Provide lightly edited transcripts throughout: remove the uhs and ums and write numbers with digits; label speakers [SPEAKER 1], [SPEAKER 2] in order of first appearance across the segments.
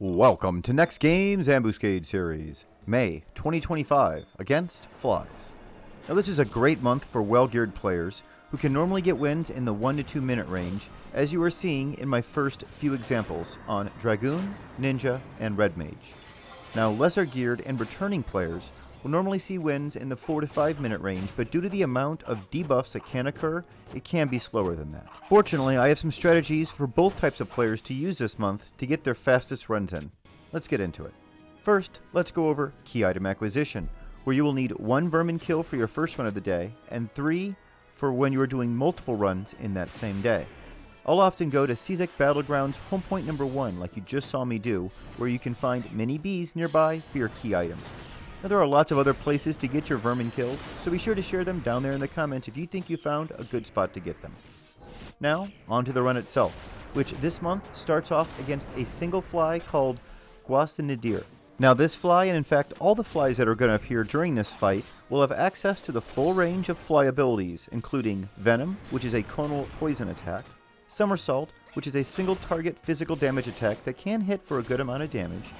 [SPEAKER 1] Welcome to NEXTGames Ambuscade series, May 2025, against Flies. Now this is a great month for well-geared players who can normally get wins in the 1 to 2 minute range, as you are seeing in my first few examples on Dragoon, Ninja, and Red Mage. Now lesser geared and returning players will normally see wins in the 4 to 5 minute range, but due to the amount of debuffs that can occur, it can be slower than that. Fortunately, I have some strategies for both types of players to use this month to get their fastest runs in. Let's get into it. First, let's go over key item acquisition, where you will need 1 vermin kill for your first run of the day, and 3 for when you are doing multiple runs in that same day. I'll often go to CZEC Battlegrounds home point number 1, like you just saw me do, where you can find mini bees nearby for your key item. Now there are lots of other places to get your vermin kills, so be sure to share them down there in the comments if you think you found a good spot to get them. Now, on to the run itself, which this month starts off against a single fly called Nadir. Now this fly, and in fact all the flies that are going to appear during this fight, will have access to the full range of fly abilities, including Venom, which is a conal poison attack, Somersault, which is a single target physical damage attack that can hit for a good amount of damage,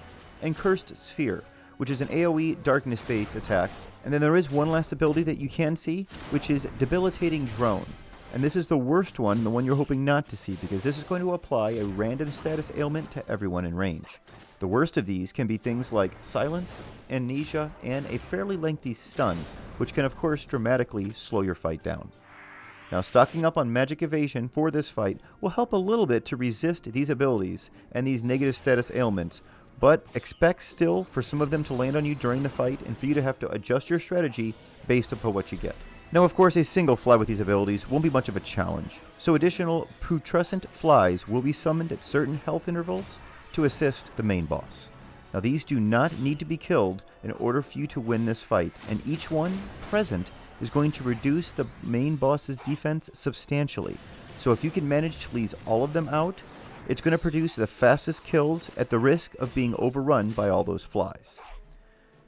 [SPEAKER 1] and Cursed Sphere, which is an AoE darkness-based attack. And then there is one last ability that you can see, which is Debilitating Drone. And this is the worst one, the one you're hoping not to see, because this is going to apply a random status ailment to everyone in range. The worst of these can be things like Silence, Amnesia, and a fairly lengthy stun, which can of course dramatically slow your fight down. Now stocking up on magic evasion for this fight will help a little bit to resist these abilities and these negative status ailments, but expect still for some of them to land on you during the fight and for you to have to adjust your strategy based upon what you get. Now of course a single fly with these abilities won't be much of a challenge, so additional putrescent flies will be summoned at certain health intervals to assist the main boss. Now these do not need to be killed in order for you to win this fight, and each one present is going to reduce the main boss's defense substantially. So if you can manage to lease all of them out, it's going to produce the fastest kills at the risk of being overrun by all those flies.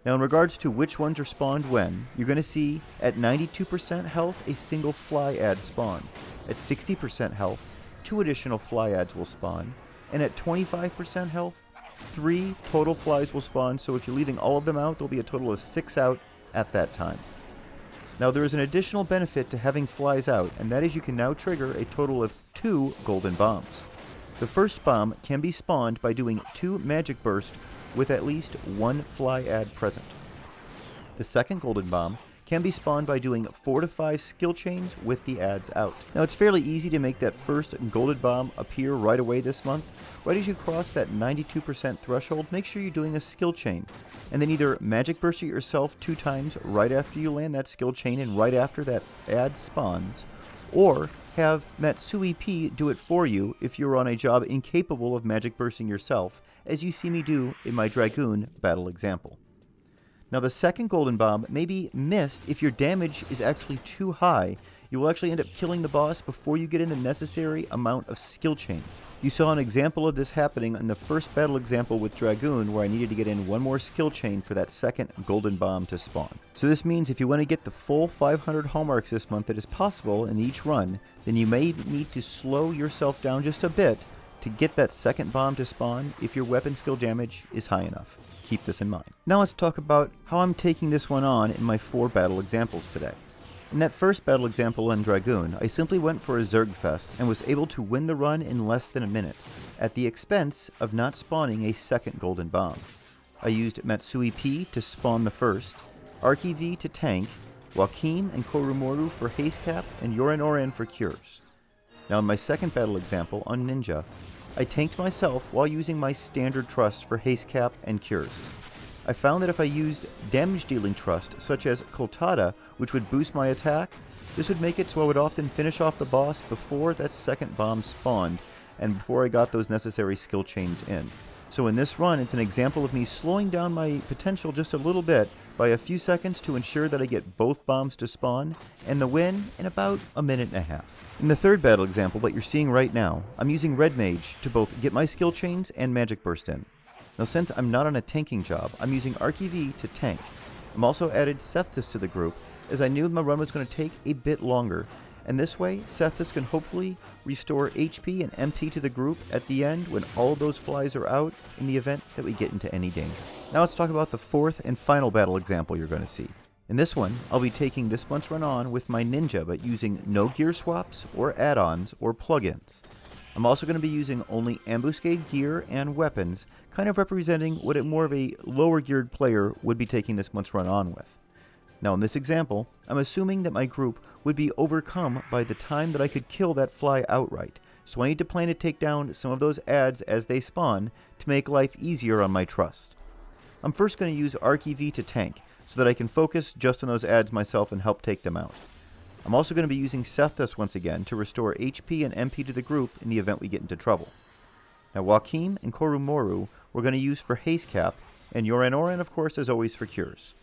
[SPEAKER 1] Now in regards to which ones are spawned when, you're going to see at 92% health a single fly ad spawn. At 60% health, 2 additional fly ads will spawn, and at 25% health, 3 total flies will spawn, so if you're leaving all of them out, there'll be a total of 6 out at that time. Now there is an additional benefit to having flies out, and that is you can now trigger a total of 2 golden bombs. The first bomb can be spawned by doing 2 magic bursts with at least 1 fly ad present. The second golden bomb can be spawned by doing 4 to 5 skill chains with the ads out. Now it's fairly easy to make that first golden bomb appear right away this month. Right as you cross that 92% threshold, make sure you're doing a skill chain, and then either magic burst it yourself 2 times right after you land that skill chain and right after that ad spawns, or have Matsui P do it for you if you're on a job incapable of magic bursting yourself, as you see me do in my Dragoon battle example. Now the second golden bomb may be missed if your damage is actually too high. You will actually end up killing the boss before you get in the necessary amount of skill chains. You saw an example of this happening in the first battle example with Dragoon, where I needed to get in 1 more skill chain for that second golden bomb to spawn. So this means if you want to get the full 500 hallmarks this month that is possible in each run, then you may need to slow yourself down just a bit to get that second bomb to spawn if your weapon skill damage is high enough. Keep this in mind. Now let's talk about how I'm taking this one on in my 4 battle examples today. In that first battle example in Dragoon, I simply went for a Zergfest and was able to win the run in less than a minute, at the expense of not spawning a second golden bomb. I used Matsui P to spawn the first, Arki V to tank, Joachim and Korumoru for haste cap, and Yoran Oran for cures. Now in my second battle example on Ninja, I tanked myself while using my standard trust for haste cap and cures. I found that if I used damage dealing trust, such as Koltada, which would boost my attack, this would make it so I would often finish off the boss before that second bomb spawned, and before I got those necessary skill chains in. So in this run, it's an example of me slowing down my potential just a little bit by a few seconds to ensure that I get both bombs to spawn, and the win in about a minute and a half. In the third battle example that you're seeing right now, I'm using Red Mage to both get my skill chains and magic burst in. Now since I'm not on a tanking job, I'm using Arki V to tank. I'm also added Sethtis to the group, as I knew my run was going to take a bit longer, And this way, Sethis can hopefully restore HP and MP to the group at the end when all those flies are out in the event that we get into any danger. Now let's talk about the fourth and final battle example you're going to see. In this one, I'll be taking this month's run on with my ninja, but using no gear swaps or add-ons or plugins. I'm also going to be using only Ambuscade gear and weapons, kind of representing what more of a lower geared player would be taking this month's run on with. Now in this example, I'm assuming that my group would be overcome by the time that I could kill that fly outright, so I need to plan to take down some of those adds as they spawn to make life easier on my trust. I'm first going to use Arc EV to tank, so that I can focus just on those adds myself and help take them out. I'm also going to be using Sethis once again to restore HP and MP to the group in the event we get into trouble. Now Joachim and Korumoru we're going to use for haste cap, and Yoranoran of course as always for cures.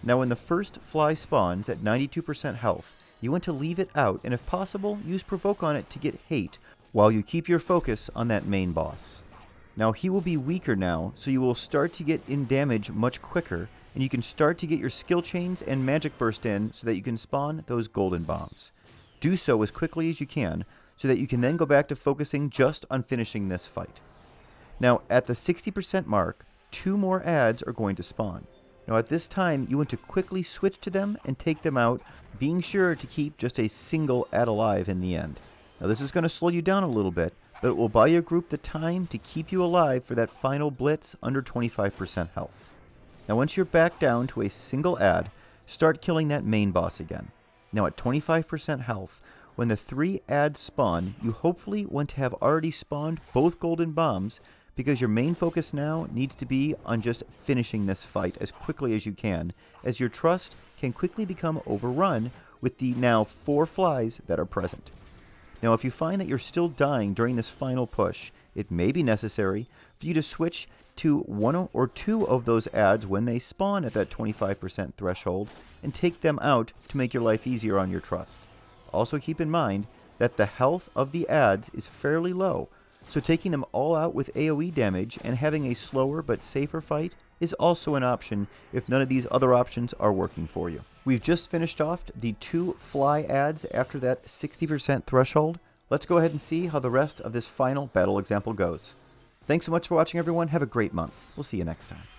[SPEAKER 1] Now when the first fly spawns at 92% health, you want to leave it out and if possible use provoke on it to get hate while you keep your focus on that main boss. Now he will be weaker now, so you will start to get in damage much quicker, and you can start to get your skill chains and magic burst in so that you can spawn those golden bombs. Do so as quickly as you can so that you can then go back to focusing just on finishing this fight. Now at the 60% mark, 2 more adds are going to spawn. Now at this time you want to quickly switch to them and take them out, being sure to keep just a single add alive in the end. Now this is going to slow you down a little bit, but it will buy your group the time to keep you alive for that final blitz under 25% health. Now once you're back down to a single add, start killing that main boss again. Now at 25% health, when the 3 adds spawn, you hopefully want to have already spawned both golden bombs because your main focus now needs to be on just finishing this fight as quickly as you can, as your trust can quickly become overrun with the now 4 flies that are present. Now if you find that you're still dying during this final push, it may be necessary for you to switch to 1 or 2 of those adds when they spawn at that 25% threshold and take them out to make your life easier on your trust. Also keep in mind that the health of the adds is fairly low, so taking them all out with AoE damage and having a slower but safer fight is also an option if none of these other options are working for you. We've just finished off the 2 fly adds after that 60% threshold. Let's go ahead and see how the rest of this final battle example goes. Thanks so much for watching everyone, have a great month. We'll see you next time.